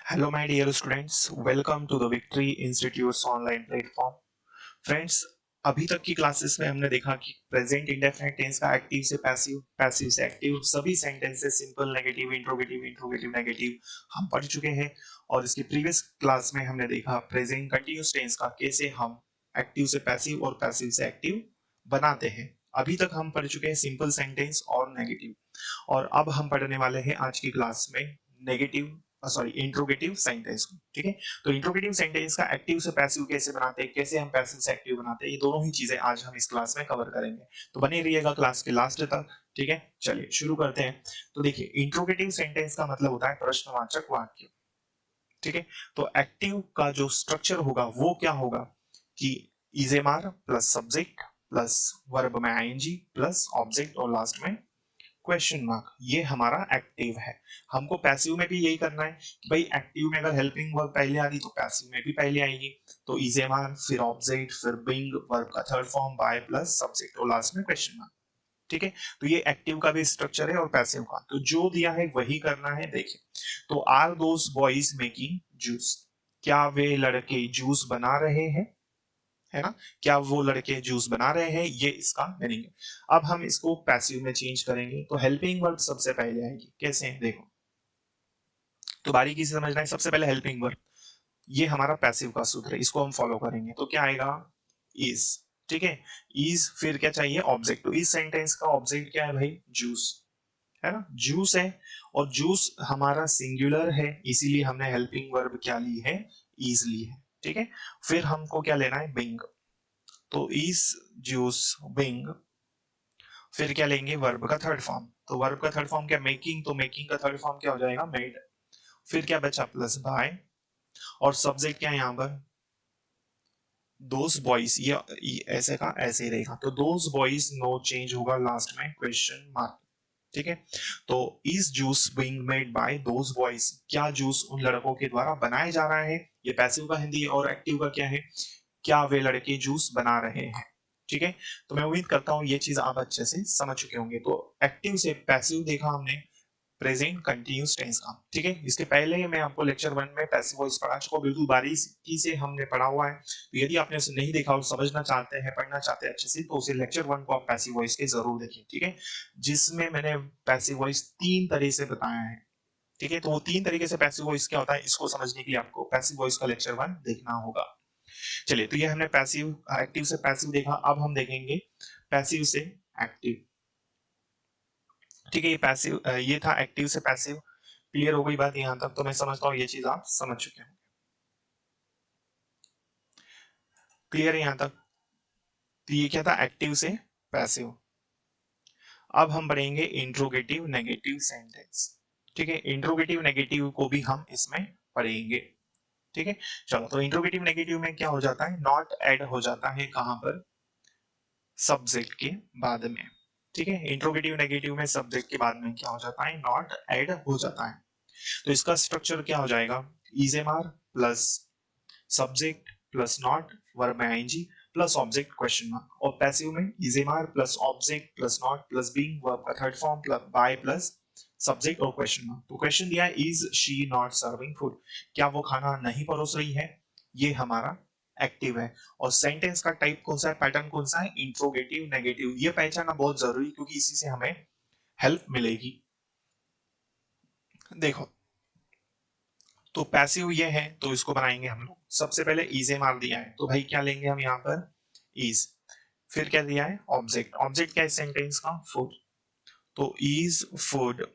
Hello, my dear students. Welcome to the Victory Institute's online platform. Friends, अभी तक की classes में हमने देखा कि प्रेजेंट इंडेफिनिट टेंस का एक्टिव से पैसिव, पैसिव से एक्टिव, सभी sentences simple, negative, interrogative, interrogative, negative हम पढ़ चुके हैं। और इसके प्रीवियस क्लास में हमने देखा प्रेजेंट कंटिन्यूस टेंस का कैसे हम एक्टिव से पैसिव और पैसिव से एक्टिव बनाते हैं। अभी तक हम पढ़ चुके हैं सिंपल सेंटेंस और नेगेटिव, और अब हम पढ़ने वाले हैं आज की क्लास में नेगेटिव सॉरी इंट्रोगेटिव सेंटेंस को। ठीक है, तो इंट्रोगेटिव सेंटेंस का एक्टिव से पैसिव कैसे बनाते हैं, कैसे हम पैसिव से एक्टिव बनाते हैं, ये दोनों ही चीजें आज हम इस क्लास में कवर करेंगे। तो बने रहिएगा क्लास के लास्ट तक। ठीक है, चलिए शुरू करते हैं। तो देखिए, इंट्रोगेटिव सेंटेंस का मतलब होता है प्रश्नवाचक वाक्य। ठीक है, तो एक्टिव का जो स्ट्रक्चर होगा वो क्या होगा कि इजेमार प्लस सब्जेक्ट प्लस वर्ब में आईएनजी प्लस ऑब्जेक्ट और लास्ट में क्वेश्चन मार्क, ये हमारा एक्टिव है। हमको पैसिव में भी यही करना है कि भाई एक्टिव में अगर हेल्पिंग वर्ब पहले आ रही तो पैसिव में भी पहले आएगी। तो इज एम आर, फिर ऑब्जेक्ट, फिर बिंग, वर्ब का third form by plus subject और लास्ट में क्वेश्चन मार्क। ठीक है, तो ये एक्टिव का भी स्ट्रक्चर है और पैसिव का, तो जो दिया है वही करना है। देखिए, तो are those boys making juice, क्या वे लड़के जूस बना रहे हैं, है ना, क्या वो लड़के जूस बना रहे हैं, ये इसका मीनिंग है। अब हम इसको पैसिव में चेंज करेंगे, तो हेल्पिंग वर्ब सबसे पहले आएगी। कैसे है देखो, तो बारीकी से समझना है। सबसे पहले हेल्पिंग वर्ब, ये हमारा पैसिव का सूत्र है, इसको हम फॉलो करेंगे। तो क्या आएगा, इज। ठीक है, इज, फिर क्या चाहिए, ऑब्जेक्ट। तो इस सेंटेंस का ऑब्जेक्ट क्या है भाई, जूस, है ना, जूस है। और जूस हमारा सिंगुलर है, इसीलिए हमने हेल्पिंग वर्ब क्या ली है, इज ली है। ठीक है, फिर हमको क्या लेना है, बिंग। तो इज जूस बिंग, फिर क्या लेंगे, वर्ब का थर्ड फॉर्म। तो वर्ब का थर्ड फॉर्म क्या, मेकिंग, तो मेकिंग का थर्ड फॉर्म क्या हो जाएगा, मेड। फिर क्या बचा, प्लस बाय, और सब्जेक्ट क्या है यहाँ पर, दोस बॉयज, ये ऐसे का ऐसे ही रहेगा। तो दोस बॉयज नो चेंज होगा, लास्ट में क्वेश्चन मार्क। ठीक है, तो is juice being made by those boys, क्या जूस उन लड़कों के द्वारा बनाया जा रहा है, ये पैसिव का हिंदी है। और एक्टिव का क्या है, क्या वे लड़के जूस बना रहे हैं। ठीक है, तो मैं उम्मीद करता हूं ये चीज आप अच्छे से समझ चुके होंगे। तो एक्टिव से पैसिव देखा हमने प्रेजेंट कंटिन्यूस टेंस का। ठीक है, इसके पहले मैं आपको लेक्चर 1 में पैसिव वॉइस पढ़ा चुका हूं, बिल्कुल बारीकी से हमने पढ़ा हुआ है। तो यदि आपने उसे नहीं देखा और समझना चाहते हैं, पढ़ना चाहते हैं अच्छे से, तो उसे लेक्चर 1 को आप पैसिव वॉइस के जरूर देखिए। ठीक है, जिसमें मैंने पैसिव वॉइस 3 तरह से बताया है। ठीक है, तो वो 3 तरीके से पैसिव वॉइस क्या होता है, इसको समझने के लिए आपको पैसिव वॉइस का लेक्चर 1 देखना होगा। चलिए, तो ये हमने पैसिव एक्टिव से पैसिव देखा, अब हम देखेंगे पैसिव से एक्टिव। ठीक है, ये पैसिव, ये था एक्टिव से पैसिव। क्लियर हो गई बात यहां तक, तो मैं समझता हूँ ये चीज आप समझ चुके हैं। क्लियर है यहां तक, तो ये क्या था, एक्टिव से पैसिव। अब हम पढ़ेंगे इंट्रोगेटिव नेगेटिव सेंटेंस। ठीक है, इंट्रोगेटिव नेगेटिव को भी हम इसमें पढ़ेंगे। ठीक है, चलो, तो इंट्रोगेटिव नेगेटिव में क्या हो जाता है, नॉट ऐड हो जाता है कहां पर, सब्जेक्ट के बाद में। ठीक है, इंट्रोगेटिव नेगेटिव में सब्जेक्ट के बाद में क्या हो जाता है, नॉट ऐड हो जाता है। तो इसका स्ट्रक्चर क्या हो जाएगा, is am are plus subject plus not, verb में I N G plus object question mark. और पैसिव में is am are plus object plus not plus being, verb का third form plus by plus subject और क्वेश्चन मार्क। तो क्वेश्चन दिया है, is she not serving food, क्या वो खाना नहीं परोस रही है, ये हमारा एक्टिव है। और सेंटेंस का टाइप कौन सा है, पैटर्न कौन सा है, इंट्रोगेटिव नेगेटिव। ये पहचानना बहुत जरूरी, क्योंकि इसी से हमें हेल्प मिलेगी। देखो, तो पैसिव ये है, तो इसको बनाएंगे हम लोग। सबसे पहले इजे मार दिया है, तो भाई क्या लेंगे हम यहाँ पर, इज। फिर क्या दिया है, ऑब्जेक्ट। ऑब्जेक्ट क्या है सेंटेंस का, फूड, तो इज फूड।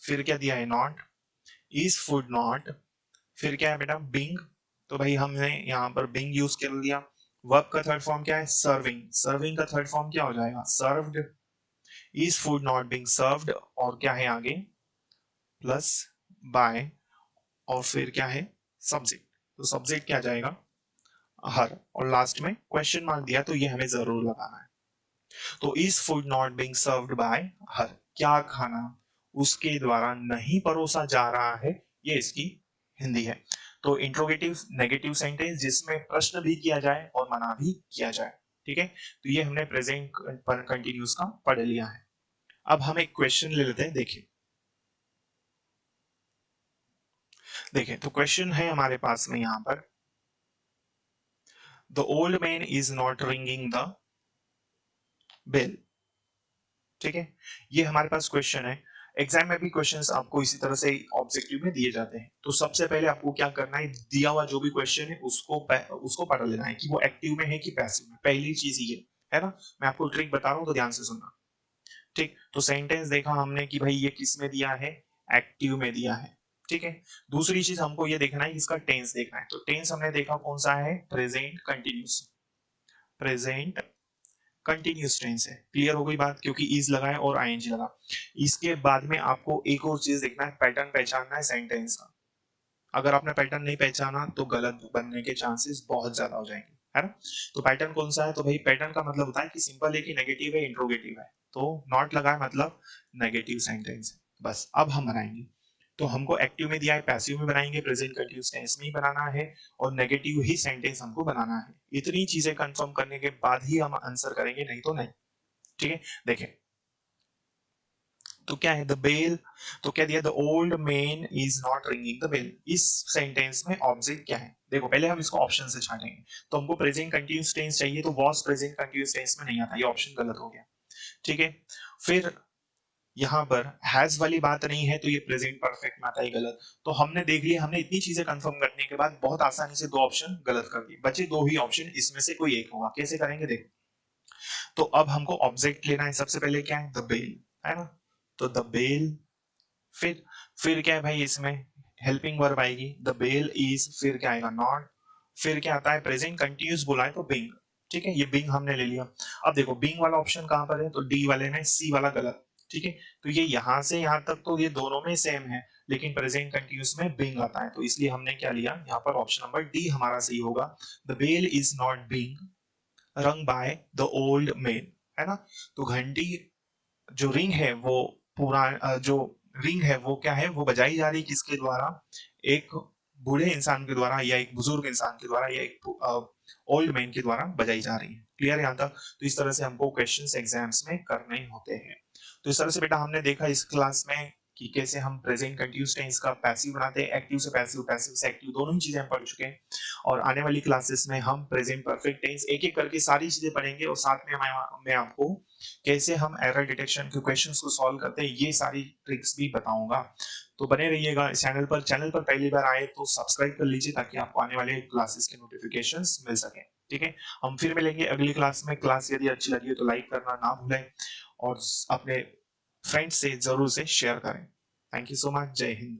फिर क्या दिया है, नॉट, इज फूड नॉट। फिर क्या है बेटा, बिंग, तो भाई हमने यहाँ पर बिंग यूज कर लिया। वर्ब का थर्ड फॉर्म क्या है, सर्विंग। सर्विंग का थर्ड फॉर्म क्या हो जाएगा, served. Is food not being served, और क्या है आगे, प्लस बाय, और फिर क्या है, सब्जेक्ट। तो सब्जेक्ट क्या जाएगा, हर, और लास्ट में क्वेश्चन मार्क दिया, तो ये हमें जरूर लगाना है। तो is food not being served bye हर, क्या खाना उसके द्वारा नहीं परोसा जा रहा है, ये इसकी हिंदी है। तो इंट्रोगेटिव नेगेटिव सेंटेंस जिसमें प्रश्न भी किया जाए और मना भी किया जाए। ठीक है, तो ये हमने प्रेजेंट पर कंटिन्यूस का पढ़ लिया है। अब हम एक क्वेश्चन ले लेते हैं, देखिए। देखिए तो क्वेश्चन है हमारे पास में यहाँ पर, the old man is not ringing the bell. ठीक है, ये हमारे पास क्वेश्चन है। एग्जाम में भी क्वेश्चंस आपको इसी तरह से ऑब्जेक्टिव में दिए जाते हैं। तो सबसे पहले आपको क्या करना है, दिया हुआ जो भी क्वेश्चन है उसको पढ़ लेना है कि वो एक्टिव में है कि पैसिव में। पहली चीज ये है ना, मैं आपको ट्रिक बता रहा हूँ तो ध्यान से सुनना। ठीक, तो सेंटेंस देखा हमने कि भाई ये किस में दिया है, एक्टिव में दिया है। ठीक है, दूसरी चीज हमको ये देखना है, इसका टेंस देखना है। तो टेंस हमने देखा कौन सा है, present continuous, present continuous tense है। क्लियर हो गई बात, क्योंकि इज लगा है और आईएनजी लगा। इसके बाद में आपको एक और चीज देखना है, पैटर्न पहचानना है सेंटेंस का। अगर आपने पैटर्न नहीं पहचाना तो गलत बनने के चांसेस बहुत ज्यादा हो जाएंगे, है ना। तो पैटर्न कौन सा है, तो भाई पैटर्न का मतलब होता है कि सिंपल है कि नेगेटिव है, इंट्रोगेटिव है। तो नॉट लगा है मतलब नेगेटिव सेंटेंस है। बस अब हम बनाएंगे, तो हमको एक्टिव में दिया है, पैसिव में बनाएंगे, प्रेजेंट कंटिन्यूअस टेंस में ही बनाना है, और नेगेटिव ही सेंटेंस हमको बनाना है। इतनी चीजें कंफर्म करने के बाद ही हम आंसर करेंगे, नहीं तो नहीं। ठीक है, देखें तो क्या है, द बेल, तो क्या दिया, the old man is not ringing the bell. इस सेंटेंस में ऑब्जेक्ट क्या है, देखो पहले हम इसको ऑप्शन से छाटेंगे। तो हमको प्रेजेंट कंटिन्यूअस टेंस चाहिए, तो वॉज प्रेजेंट कंटिन्यूअस टेंस में नहीं आता, ये ऑप्शन गलत हो गया। ठीक है, फिर यहाँ पर हैज वाली बात नहीं है, तो ये प्रेजेंट परफेक्ट में आता है, गलत। तो हमने देख लिया, हमने इतनी चीजें कंफर्म करने के बाद बहुत आसानी से दो ऑप्शन गलत कर दिए, बचे दो ही ऑप्शन, इसमें से कोई एक होगा। कैसे करेंगे देखो, तो अब हमको ऑब्जेक्ट लेना है। सबसे पहले क्या है, द बेल, है ना। तो द बेल, फिर क्या है भाई, इसमें हेल्पिंग वर्ब आएगी, द बेल इज, फिर क्या आएगा, नॉट, फिर क्या आता है, प्रेजेंट कंटिन्यूअस बोला है तो बिंग। ठीक है, ये बिंग हमने ले लिया। अब देखो बिंग वाला ऑप्शन कहां पर है, तो डी वाले में, सी वाला गलत। ठीक है, तो ये यहां से यहां तक तो ये दोनों में सेम है, लेकिन प्रेजेंट कंटिन्यूअस में बिंग आता है, तो इसलिए हमने क्या लिया यहाँ पर, ऑप्शन नंबर डी हमारा सही होगा। The bell is not being rung by the old man, है ना। तो घंटी जो रिंग है वो जो रिंग है वो क्या है, वो बजाई जा रही है किसके द्वारा, एक बूढ़े इंसान के द्वारा, या एक बुजुर्ग इंसान के द्वारा, या एक ओल्ड मैन के द्वारा बजाई जा रही है। क्लियर है यहाँ तक। तो इस तरह से हमको क्वेश्चंस एग्जाम्स में करने होते हैं। तो इस तरह से बेटा हमने देखा इस क्लास में कि कैसे हम प्रेजेंट कंटिन्यूअस टेंस का पैसिव बनाते हैं, एक्टिव से पैसिव, पैसिव से एक्टिव, दोनों ही चीजें हम पढ़ चुके हैं। और आने वाली क्लासेस में हम प्रेजेंट परफेक्ट टेंस एक एक करके सारी चीजें पढ़ेंगे, और साथ में मैं आपको कैसे हम एरर डिटेक्शन के क्वेश्चंस को सॉल्व करते हैं, ये सारी ट्रिक्स भी बताऊंगा। तो बने रहिएगा इस चैनल पर। चैनल पर पहली बार आए तो सब्सक्राइब कर लीजिए, ताकि आपको आने वाले क्लासेस के नोटिफिकेशंस मिल सके। ठीक है, हम फिर मिलेंगे अगली क्लास में। क्लास यदि अच्छी लगी हो तो लाइक करना ना भूलें, और अपने फ्रेंड्स से जरूर से शेयर करें। थैंक यू सो मच, जय हिंद।